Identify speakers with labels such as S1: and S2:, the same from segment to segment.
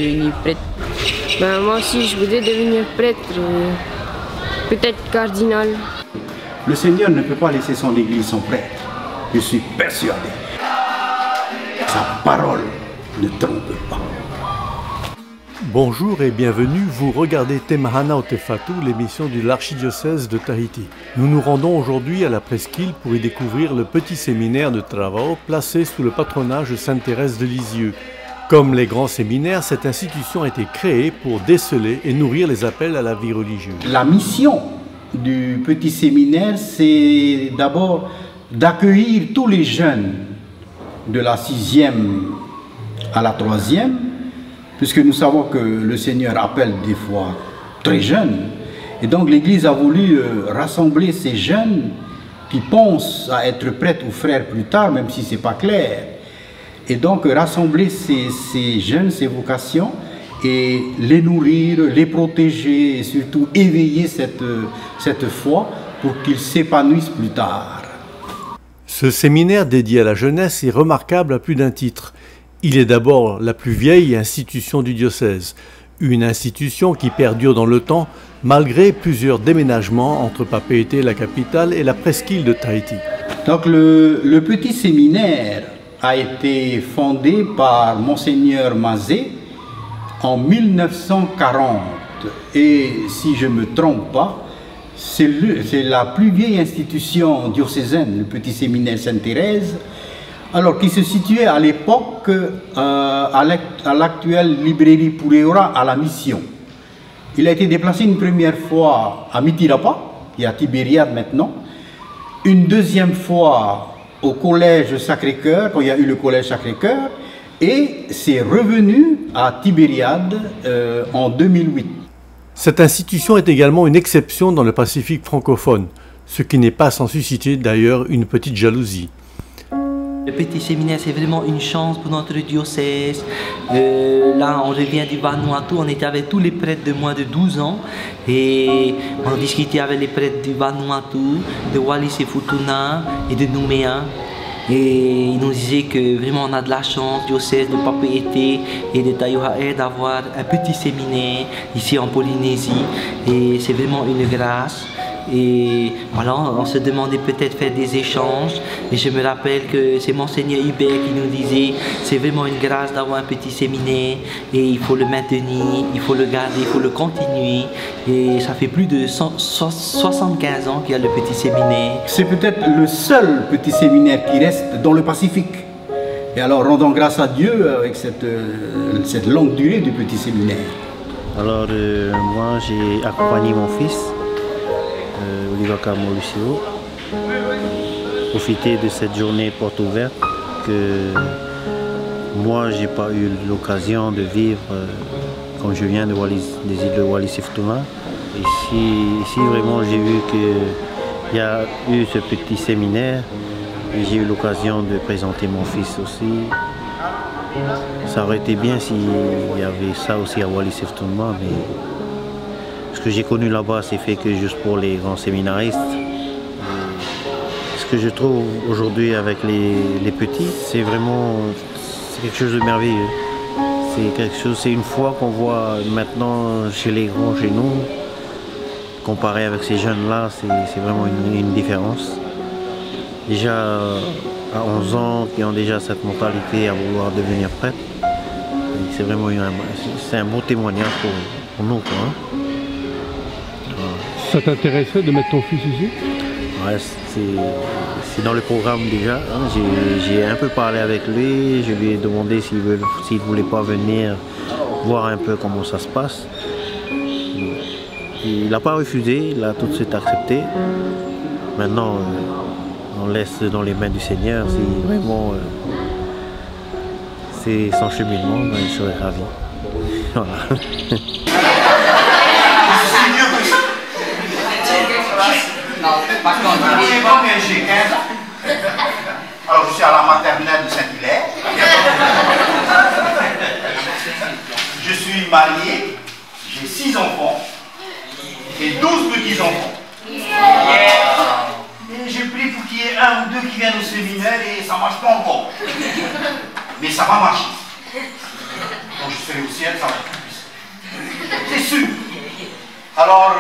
S1: devenir prêtre. Ben, moi aussi, je voudrais devenir prêtre, peut-être cardinal.
S2: Le Seigneur ne peut pas laisser son Église sans prêtre. Je suis persuadé. Sa parole ne trompe pas.
S3: Bonjour et bienvenue, vous regardez Temahana Otefatu, l'émission de l'archidiocèse de Tahiti. Nous nous rendons aujourd'hui à la presqu'île pour y découvrir le petit séminaire de Travao placé sous le patronage de Sainte Thérèse de Lisieux. Comme les grands séminaires, cette institution a été créée pour déceler et nourrir les appels à la vie religieuse.
S2: La mission du petit séminaire, c'est d'abord d'accueillir tous les jeunes de la 6e à la 3e, puisque nous savons que le Seigneur appelle des fois très jeunes. Et donc l'Église a voulu rassembler ces jeunes qui pensent à être prêtres ou frères plus tard, même si ce n'est pas clair. Et donc rassembler ces jeunes, ces vocations, et les nourrir, les protéger, et surtout éveiller cette foi pour qu'ils s'épanouissent plus tard.
S3: Ce séminaire dédié à la jeunesse est remarquable à plus d'un titre. Il est d'abord la plus vieille institution du diocèse, une institution qui perdure dans le temps malgré plusieurs déménagements entre Papeete, la capitale, et la presqu'île de Tahiti.
S2: Donc le petit séminaire a été fondé par Monseigneur Mazet en 1940. Et si je ne me trompe pas, c'est la plus vieille institution diocésaine, le petit séminaire Sainte-Thérèse, alors qui se situait à l'époque à l'actuelle librairie Pureora à la Mission. Il a été déplacé une première fois à Mitirapa, et à Tibériade maintenant, une deuxième fois au collège Sacré-Cœur, quand il y a eu le collège Sacré-Cœur, et c'est revenu à Tibériade en 2008.
S3: Cette institution est également une exception dans le Pacifique francophone, ce qui n'est pas sans susciter d'ailleurs une petite jalousie.
S4: Le petit séminaire, c'est vraiment une chance pour notre diocèse. Là, on revient du Vanuatu, on était avec tous les prêtres de moins de 12 ans et on discutait avec les prêtres du Vanuatu, de Wallis et Futuna et de Nouméa. Et ils nous disaient que vraiment on a de la chance, diocèse de Papeete et de Taiohae, d'avoir un petit séminaire ici en Polynésie. Et c'est vraiment une grâce. Et voilà, on se demandait peut-être faire des échanges. Et je me rappelle que c'est Monseigneur Hubert qui nous disait c'est vraiment une grâce d'avoir un petit séminaire et il faut le maintenir, il faut le garder, il faut le continuer. Et ça fait plus de 75 ans qu'il y a le petit séminaire.
S2: C'est peut-être le seul petit séminaire qui reste dans le Pacifique. Et alors rendons grâce à Dieu avec cette longue durée du petit séminaire.
S5: Alors moi j'ai accompagné mon fils Oliver Camolucio, profiter de cette journée porte ouverte que moi j'ai pas eu l'occasion de vivre quand je viens des îles de Wallis et Futuna. Ici vraiment j'ai vu qu'il y a eu ce petit séminaire et j'ai eu l'occasion de présenter mon fils aussi. Ça aurait été bien s'il y avait ça aussi à Wallis et Futuna, mais ce que j'ai connu là-bas, c'est fait que juste pour les grands séminaristes. Ce que je trouve aujourd'hui avec les petits, c'est vraiment quelque chose de merveilleux. C'est une foi qu'on voit maintenant chez les grands, chez nous. Comparé avec ces jeunes-là, c'est vraiment une différence. Déjà à 11 ans, qui ont déjà cette mentalité à vouloir devenir prêtre, c'est vraiment un beau témoignage pour nous, quoi, hein.
S3: Ça t'intéresserait de mettre ton fils ici?
S5: Ouais, c'est dans le programme déjà. Hein. J'ai un peu parlé avec lui, je lui ai demandé s'il ne voulait pas venir voir un peu comment ça se passe. Il n'a pas refusé, il a tout de suite accepté. Maintenant, on laisse dans les mains du Seigneur. Si vraiment c'est son cheminement, ben, il serait ravi. Voilà.
S2: Alors je suis à la maternelle de Saint-Hilaire. Je suis marié, j'ai 6 enfants et 12 petits-enfants. Et j'ai pris pour qu'il y ait 1 ou 2 qui viennent au séminaire et ça ne marche pas encore. Mais ça va marcher. quand je serai au ciel, ça va être plus puissant. C'est sûr. Alors,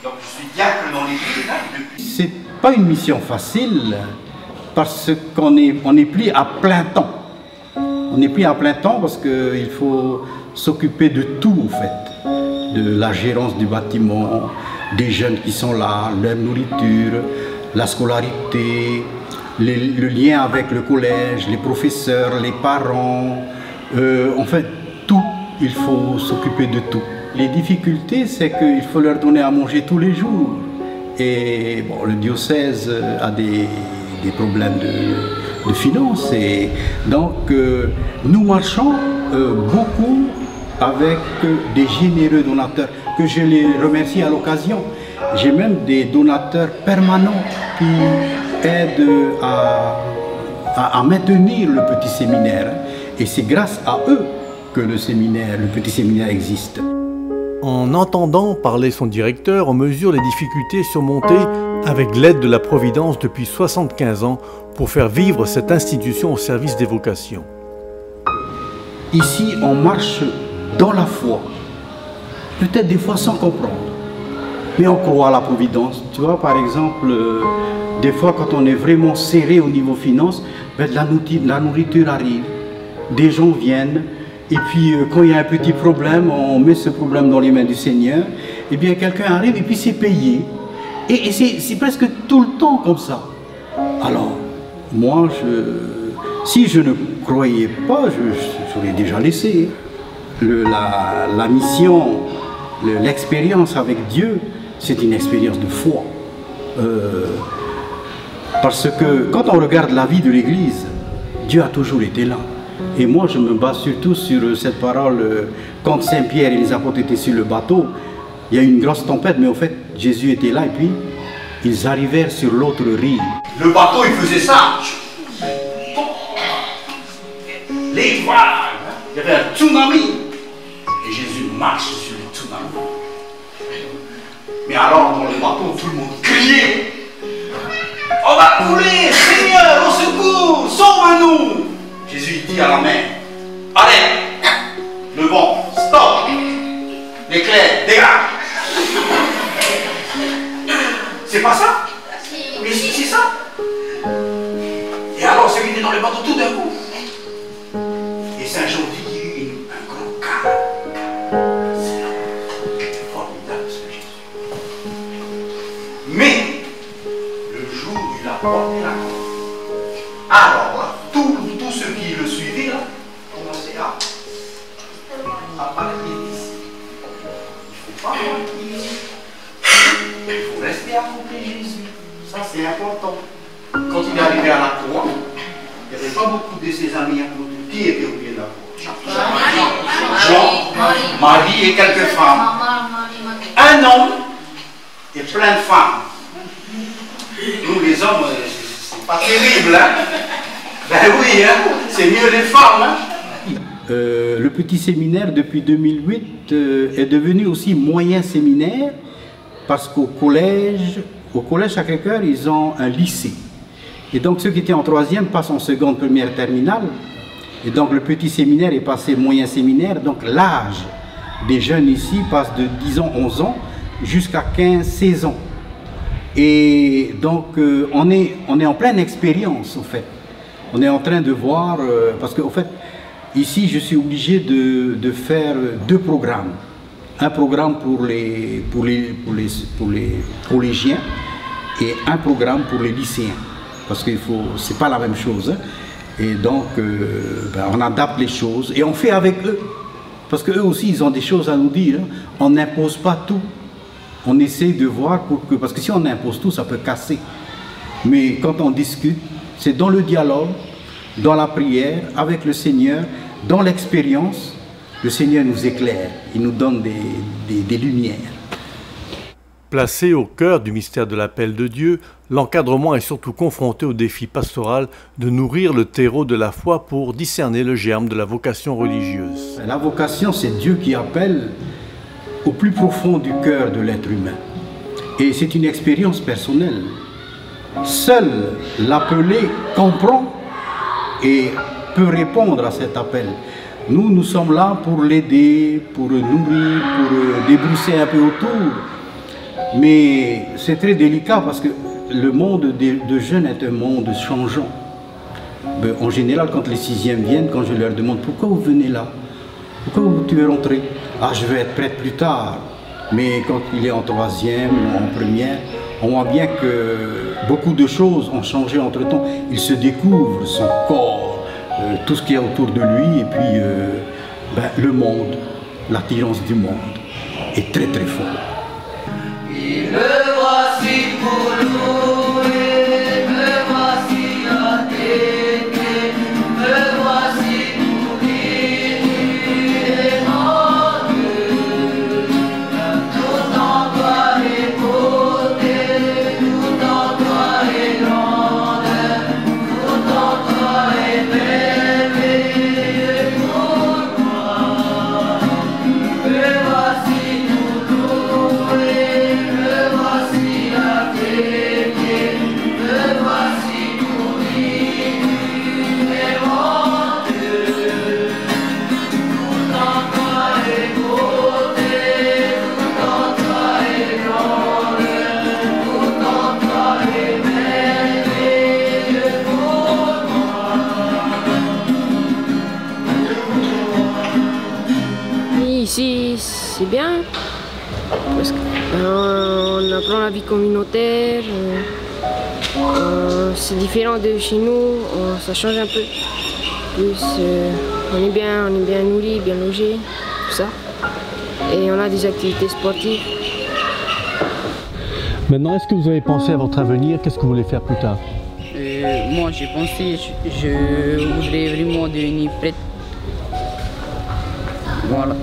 S2: donc je suis diacre dans l'église. C'est pas une mission facile parce qu'on est pris à plein temps. On est pris à plein temps parce qu'il faut s'occuper de tout en fait. De la gérance du bâtiment, des jeunes qui sont là, leur nourriture, la scolarité, le lien avec le collège, les professeurs, les parents, en fait tout, il faut s'occuper de tout. Les difficultés, c'est qu'il faut leur donner à manger tous les jours. Et bon, le diocèse a des problèmes de finances. Et donc, nous marchons beaucoup avec des généreux donateurs, que je les remercie à l'occasion. J'ai même des donateurs permanents qui aident à maintenir le petit séminaire. Et c'est grâce à eux que le petit séminaire existe.
S3: En entendant parler son directeur, on mesure les difficultés surmontées avec l'aide de la Providence depuis 75 ans pour faire vivre cette institution au service des vocations.
S2: Ici, on marche dans la foi, peut-être des fois sans comprendre, mais on croit à la Providence. Tu vois, par exemple, des fois quand on est vraiment serré au niveau finance, la nourriture arrive, des gens viennent. Et puis, quand il y a un petit problème, on met ce problème dans les mains du Seigneur. Et bien, quelqu'un arrive et puis c'est payé. Et c'est presque tout le temps comme ça. Alors, moi, si je ne croyais pas, j'aurais déjà laissé. La mission, l'expérience avec Dieu, c'est une expérience de foi. Parce que quand on regarde la vie de l'Église, Dieu a toujours été là. Et moi, je me base surtout sur cette parole, quand Saint-Pierre et les apôtres étaient sur le bateau, il y a eu une grosse tempête, mais en fait, Jésus était là, et puis, ils arrivèrent sur l'autre rive. Le bateau, il faisait ça. Les vagues, il y avait un tsunami. Et Jésus marche sur le tsunami. Mais alors, dans le bateau, tout le monde criait. On va couler, Seigneur, au secours, sauve-nous. Jésus dit à la mer, allez, le vent, stop, l'éclair, dégage. C'est pas ça? Mais si, c'est ça. Et alors, ceux qui étaient dans le bateau tout d'un coup. Et Saint-Jean dit, un grand calme. C'est formidable ce Jésus. Mais, le jour où il a porté la croix, alors là, tous ceux qui le suivaient là, commençaient à parler d'ici. Il ne faut pas mentir. Il faut rester à côté de Jésus. Ça, c'est important. Quand il est arrivé à la croix, il n'y avait pas beaucoup de ses amis à côté. Qui était au pied de la croix? Jean, Marie et quelques femmes. Un homme et plein de femmes. Nous, les hommes, c'est pas terrible, hein? Ben oui, hein? C'est mieux les femmes. Hein? Le petit séminaire, depuis 2008, est devenu aussi moyen séminaire parce qu'au collège Sacré-Cœur, ils ont un lycée. Et donc ceux qui étaient en troisième passent en seconde, première, terminale. Et donc le petit séminaire est passé moyen séminaire. Donc l'âge des jeunes ici passe de 10 ans, 11 ans jusqu'à 15, 16 ans. Et donc on est en pleine expérience en fait. On est en train de voir, parce qu'en fait, ici je suis obligé de faire deux programmes. Un programme pour les collégiens et un programme pour les lycéens. Parce que c'est pas la même chose. Hein. Et donc, on adapte les choses et on fait avec eux. Parce qu'eux aussi, ils ont des choses à nous dire. Hein. On n'impose pas tout. On essaie de voir parce que si on impose tout, ça peut casser. Mais quand on discute, c'est dans le dialogue, dans la prière, avec le Seigneur, dans l'expérience, le Seigneur nous éclaire, il nous donne des lumières.
S3: Placé au cœur du mystère de l'appel de Dieu, l'encadrement est surtout confronté au défi pastoral de nourrir le terreau de la foi pour discerner le germe de la vocation religieuse.
S2: La vocation, c'est Dieu qui appelle au plus profond du cœur de l'être humain. Et c'est une expérience personnelle. Seul l'appelé comprend et peut répondre à cet appel. Nous sommes là pour l'aider, pour le nourrir, pour débrousser un peu autour. Mais c'est très délicat parce que le monde de jeunes est un monde changeant. En général, quand les sixièmes viennent, quand je leur demande pourquoi vous venez là, pourquoi tu veux rentrer? Ah, je veux être prêtre plus tard. Mais quand il est en troisième ou en première, on voit bien que beaucoup de choses ont changé entre-temps. Il se découvre son corps, tout ce qu'il y a autour de lui, et puis le monde, l'attirance du monde est très très fort.
S6: Il me voici pour louer, me voici à t'aimer, me voici pour dire tu es mon Dieu. Tout en toi est beauté, tout en toi est grande, tout en toi est merveilleux pour moi. Me voici pour louer, me voici à t'aimer, me voici pour dire tu es mon Dieu. Tout en toi est beauté, tout en toi est grande, tout en toi est merveilleux pour moi.
S1: Ici, c'est bien, parce qu'on apprend la vie communautaire, c'est différent de chez nous, ça change un peu. Plus, on est bien nourri, bien logé, tout ça. Et on a des activités sportives.
S3: Maintenant, est-ce que vous avez pensé à votre avenir? Qu'est-ce que vous voulez faire plus tard?
S7: Moi, j'ai pensé, je voudrais vraiment devenir prêtre. Voilà.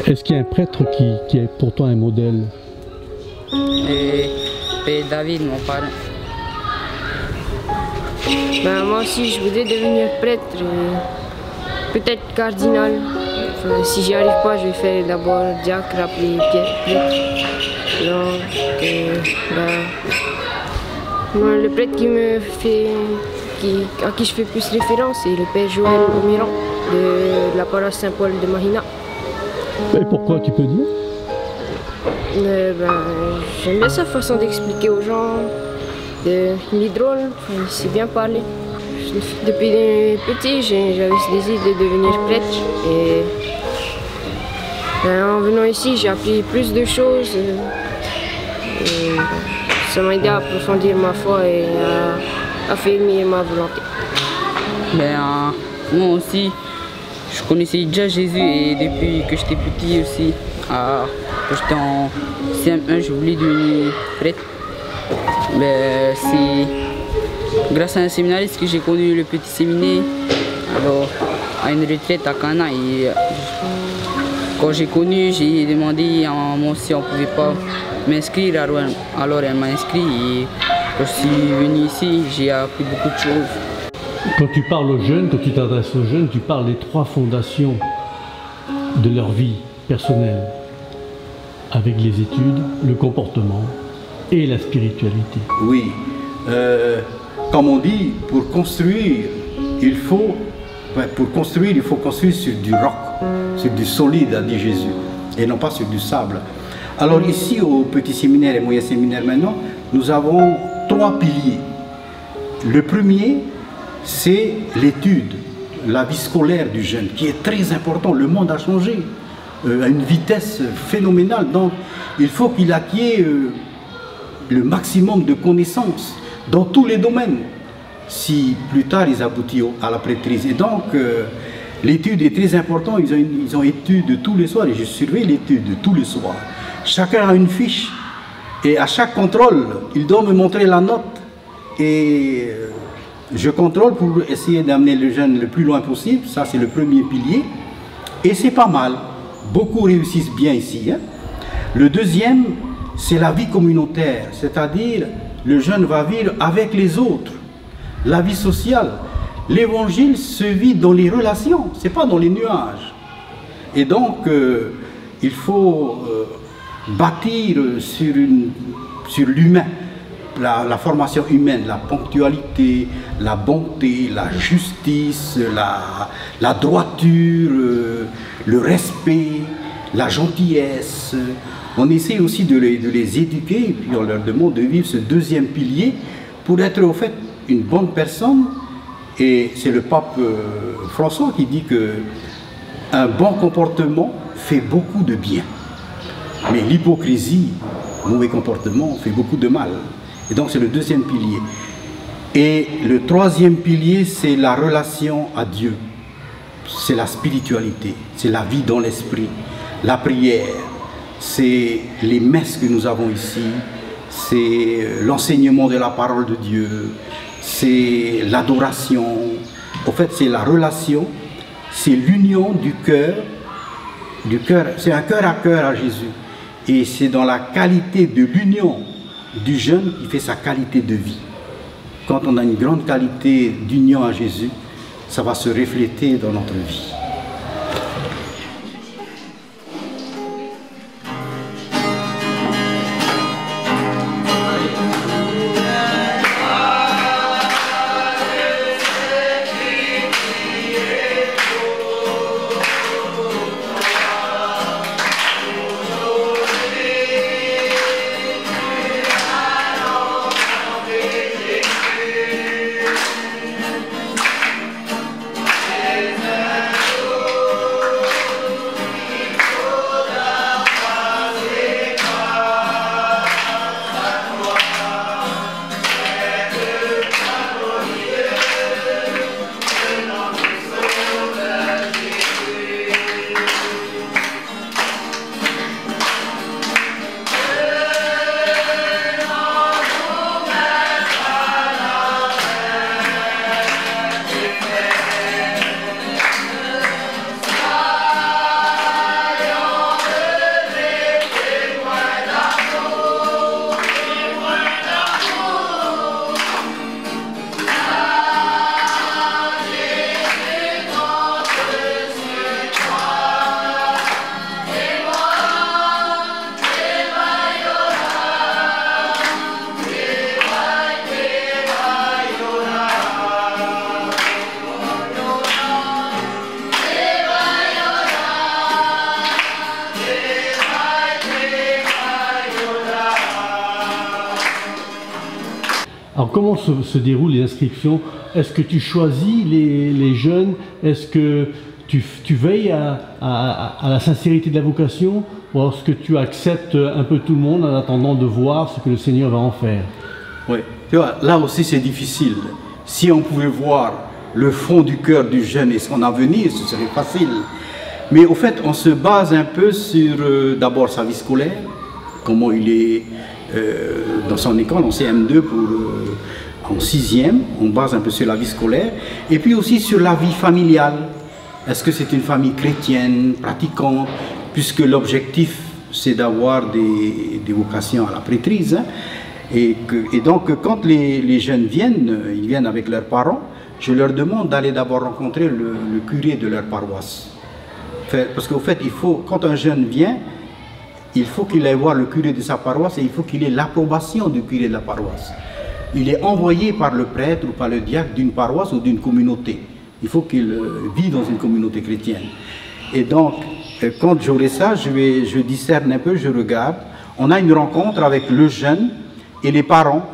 S3: Est-ce qu'il y a un prêtre qui est pour toi un modèle?
S7: Père David, mon parrain.
S1: Moi aussi, je voudrais devenir prêtre, peut-être cardinal. Enfin, si j'y arrive pas, je vais faire d'abord diacre, après prêtre. Donc, moi, le prêtre à qui je fais plus référence, c'est le père Joël Pomeran de la paroisse Saint-Paul de Mahina.
S3: Et pourquoi, tu peux dire?
S1: J'aime bien sa façon d'expliquer aux gens. Il est drôle, il sait bien parler. Depuis petit, j'avais ce désir de devenir prêtre. Et en venant ici, j'ai appris plus de choses. Ça m'a aidé à approfondir ma foi et à affermir ma volonté.
S7: Moi aussi, je connaissais déjà Jésus et depuis que j'étais petit aussi, quand j'étais en CM1, je voulais devenir prêtre. C'est grâce à un séminariste que j'ai connu le petit séminaire, alors à une retraite à Cana. Et quand j'ai connu, j'ai demandé à maman si on ne pouvait pas m'inscrire, alors elle m'a inscrit et quand je suis venu ici, j'ai appris beaucoup de choses.
S3: Quand tu parles aux jeunes, quand tu t'adresses aux jeunes, tu parles des trois fondations de leur vie personnelle, avec les études, le comportement et la spiritualité.
S2: Oui, comme on dit, pour construire, il faut construire sur du roc, sur du solide, a dit Jésus, et non pas sur du sable. Alors ici, au petit séminaire et moyen séminaire maintenant, nous avons trois piliers. Le premier, c'est l'étude, la vie scolaire du jeune, qui est très important. Le monde a changé à une vitesse phénoménale, donc il faut qu'il acquiert le maximum de connaissances dans tous les domaines, si plus tard ils aboutissent à la prêtrise. Et donc, l'étude est très importante, ils ont étude tous les soirs, et je surveille l'étude tous les soirs. Chacun a une fiche, et à chaque contrôle, il doit me montrer la note, et je contrôle pour essayer d'amener le jeune le plus loin possible. Ça, c'est le premier pilier, et c'est pas mal. Beaucoup réussissent bien ici. Le deuxième, c'est la vie communautaire, c'est-à-dire le jeune va vivre avec les autres, la vie sociale. L'évangile se vit dans les relations, c'est pas dans les nuages. Et donc, il faut bâtir sur l'humain. la formation humaine, la ponctualité, la bonté, la justice, la droiture, le respect, la gentillesse. On essaie aussi de les éduquer et puis on leur demande de vivre ce deuxième pilier pour être au fait une bonne personne. Et c'est le pape François qui dit que un bon comportement fait beaucoup de bien. Mais l'hypocrisie, mauvais comportement, fait beaucoup de mal. Et donc c'est le deuxième pilier. Et le troisième pilier, c'est la relation à Dieu. C'est la spiritualité, c'est la vie dans l'esprit, la prière, c'est les messes que nous avons ici, c'est l'enseignement de la parole de Dieu, c'est l'adoration. En fait, c'est la relation, c'est l'union du cœur, c'est un cœur à cœur à Jésus. Et c'est dans la qualité de l'union du jeune qui fait sa qualité de vie. Quand on a une grande qualité d'union à Jésus, ça va se refléter dans notre vie.
S3: Alors comment se déroulent les inscriptions? Est-ce que tu choisis les jeunes? Est-ce que tu veilles à la sincérité de la vocation? Ou est-ce que tu acceptes un peu tout le monde en attendant de voir ce que le Seigneur va en faire?
S2: Oui, tu vois, là aussi c'est difficile. Si on pouvait voir le fond du cœur du jeune et son avenir, ce serait facile. Mais au fait, on se base un peu sur d'abord sa vie scolaire, comment il est dans son école, en CM2 en 6e, on base un peu sur la vie scolaire, et puis aussi sur la vie familiale. Est-ce que c'est une famille chrétienne, pratiquante, puisque l'objectif c'est d'avoir des vocations à la prêtrise, hein, et donc quand les jeunes viennent, ils viennent avec leurs parents, je leur demande d'aller d'abord rencontrer le curé de leur paroisse. Parce qu'au fait, quand un jeune vient, il faut qu'il aille voir le curé de sa paroisse et il faut qu'il ait l'approbation du curé de la paroisse. Il est envoyé par le prêtre ou par le diacre d'une paroisse ou d'une communauté. Il faut qu'il vive dans une communauté chrétienne. Et donc, quand j'aurai ça, je discerne un peu, je regarde. On a une rencontre avec le jeune et les parents.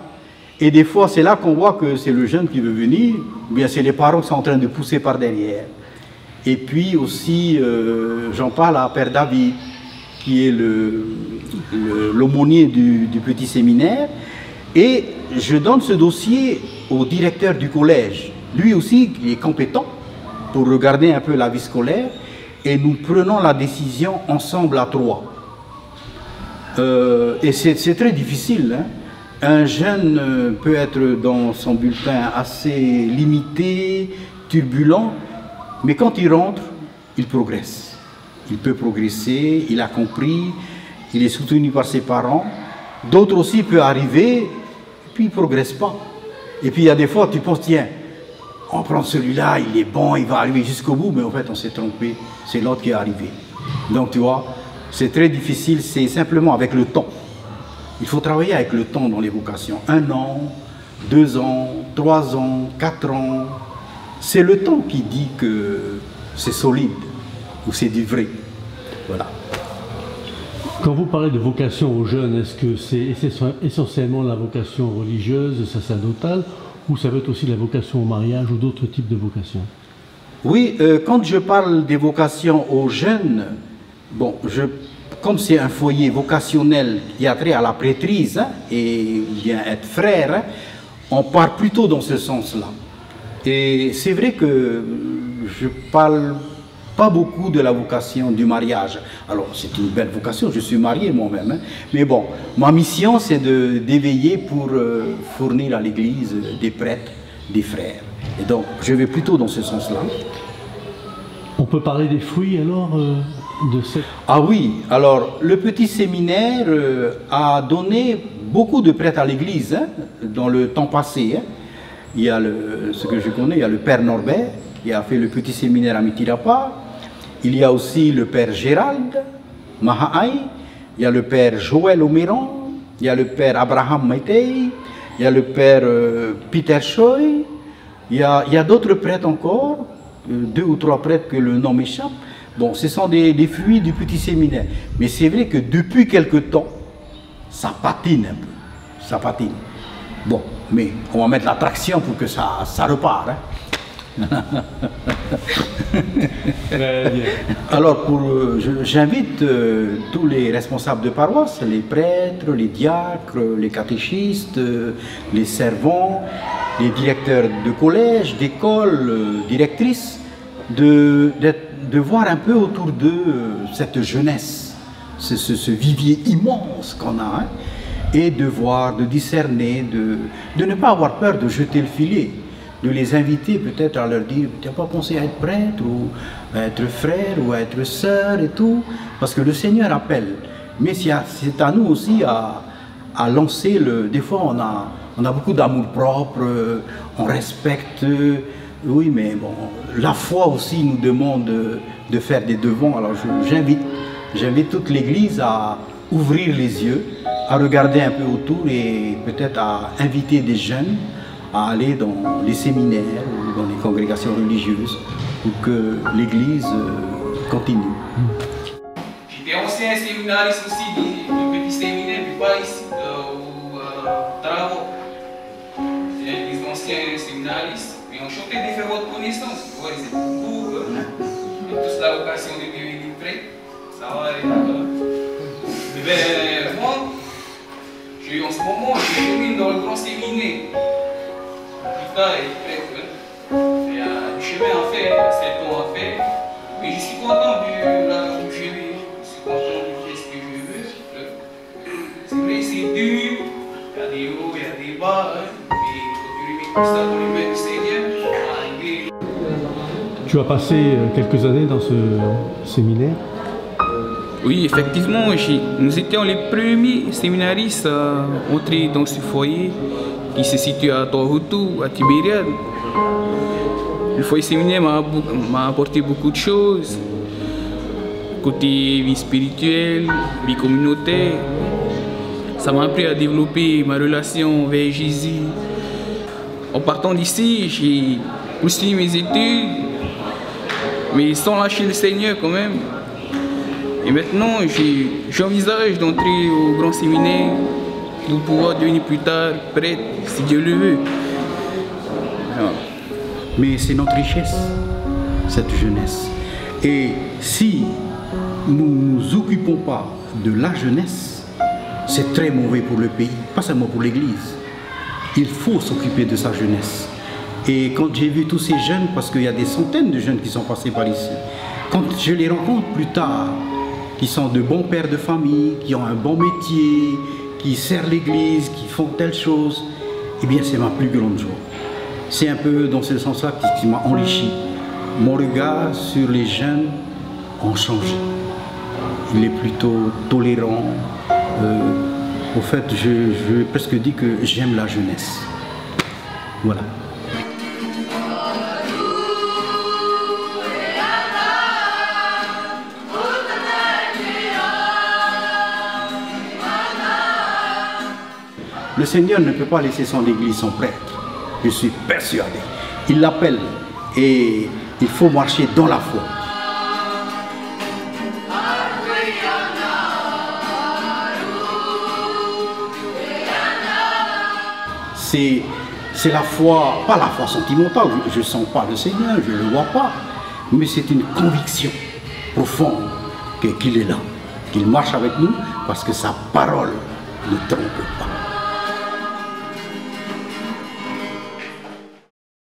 S2: Et des fois, c'est là qu'on voit que c'est le jeune qui veut venir, ou bien c'est les parents qui sont en train de pousser par derrière. Et puis aussi, j'en parle à Père David, qui est l'aumônier du petit séminaire, et je donne ce dossier au directeur du collège. Lui aussi, il est compétent pour regarder un peu la vie scolaire, et nous prenons la décision ensemble à 3. Et c'est très difficile, hein. Un jeune peut être dans son bulletin assez limité, turbulent, mais quand il rentre, il progresse. Il peut progresser, il a compris, il est soutenu par ses parents. D'autres aussi peuvent arriver, et puis ils ne progressent pas. Et puis il y a des fois, tu penses, tiens, on prend celui-là, il est bon, il va arriver jusqu'au bout, mais en fait on s'est trompé, c'est l'autre qui est arrivé. Donc tu vois, c'est très difficile, c'est simplement avec le temps. Il faut travailler avec le temps dans les vocations. 1 an, 2 ans, 3 ans, 4 ans. C'est le temps qui dit que c'est solide ou c'est du vrai. Voilà.
S3: Quand vous parlez de vocation aux jeunes, est-ce que c'est essentiellement la vocation religieuse, sacerdotale, ou ça peut être aussi la vocation au mariage ou d'autres types de vocations?
S2: Oui, quand je parle des vocations aux jeunes, bon, comme c'est un foyer vocationnel qui a trait à la prêtrise et bien être frère, hein, on part plutôt dans ce sens-là. Et c'est vrai que je parle pas beaucoup de la vocation du mariage. Alors c'est une belle vocation, je suis marié moi-même, hein. Mais bon, ma mission c'est d'éveiller pour fournir à l'Église des prêtres, des frères. Et donc je vais plutôt dans ce sens-là.
S3: On peut parler des fruits alors de cette...
S2: Ah oui, alors le petit séminaire a donné beaucoup de prêtres à l'Église, hein, dans le temps passé. Hein. Il y a ce que je connais, il y a le Père Norbert qui a fait le petit séminaire à Mitirapa. Il y a aussi le Père Gérald Mahaï, il y a le Père Joël Oméran, il y a le Père Abraham Maitei, il y a le Père Peter Choi, il y a d'autres prêtres encore, 2 ou 3 prêtres que le nom m'échappe. Bon, ce sont des fruits du petit séminaire. Mais c'est vrai que depuis quelque temps, ça patine un peu, ça patine. Bon, mais on va mettre la traction pour que ça repart. Hein. Alors, j'invite tous les responsables de paroisse, les prêtres, les diacres, les catéchistes, les servants, les directeurs de collège, d'école, directrices, de voir un peu autour de cette jeunesse, ce vivier immense qu'on a, hein, et de voir, de discerner, de ne pas avoir peur de jeter le filet, de les inviter peut-être à leur dire « tu n'as pas pensé à être prêtre ou à être frère ou à être sœur et tout » parce que le Seigneur appelle. Mais c'est à nous aussi à lancer des fois on a beaucoup d'amour propre, on respecte, oui mais bon, la foi aussi nous demande de faire des devants. Alors j'invite toute l'Église à ouvrir les yeux, à regarder un peu autour et peut-être à inviter des jeunes à aller dans les séminaires ou dans les congrégations religieuses pour que l'Église continue.
S8: J'étais ancien séminariste aussi du petit séminaire du pays au Travaux. J'ai des anciens séminaristes, mais on chantait des faits de connaissance. Vous voyez, c'est beaucoup, et toute la vocation de devenir prêtre. Ça va aller. Mais moi, en ce moment, je termine dans le grand séminaire. Il y a du chemin à faire, 7 ans à faire, mais je suis content de là où je vais, je suis content de faire ce que je veux. C'est vrai, c'est dur, il y a des hauts, il y a des bas, hein, mais quand tu remets tout ça dans les mains du Seigneur, on va arriver.
S3: Tu as passé quelques années dans ce séminaire?
S8: Oui, effectivement, nous étions les premiers séminaristes à entrer dans ce foyer qui se situe à Toronto, à Tibériade. Le foyer séminaire m'a apporté beaucoup de choses, côté vie spirituelle, vie communautaire. Ça m'a appris à développer ma relation avec Jésus. En partant d'ici, j'ai poursuivi mes études, mais sans lâcher le Seigneur quand même. Et maintenant, j'envisage d'entrer au grand séminaire pour pouvoir devenir plus tard prêtre, si Dieu le veut. Alors.
S2: Mais c'est notre richesse, cette jeunesse. Et si nous ne nous occupons pas de la jeunesse, c'est très mauvais pour le pays, pas seulement pour l'Église. Il faut s'occuper de sa jeunesse. Et quand j'ai vu tous ces jeunes, parce qu'il y a des centaines de jeunes qui sont passés par ici, quand je les rencontre plus tard, qui sont de bons pères de famille, qui ont un bon métier, qui servent l'Église, qui font telle chose, eh bien c'est ma plus grande joie. C'est un peu dans ce sens-là qui m'a enrichi. Mon regard sur les jeunes a changé. Il est plutôt tolérant. Au fait, je vais presque dire que j'aime la jeunesse. Voilà. Le Seigneur ne peut pas laisser son Église sans prêtre. Je suis persuadé. Il l'appelle et il faut marcher dans la foi. C'est la foi, pas la foi sentimentale, je ne sens pas le Seigneur, je ne le vois pas, mais c'est une conviction profonde qu'il est là, qu'il marche avec nous parce que sa parole ne trompe pas.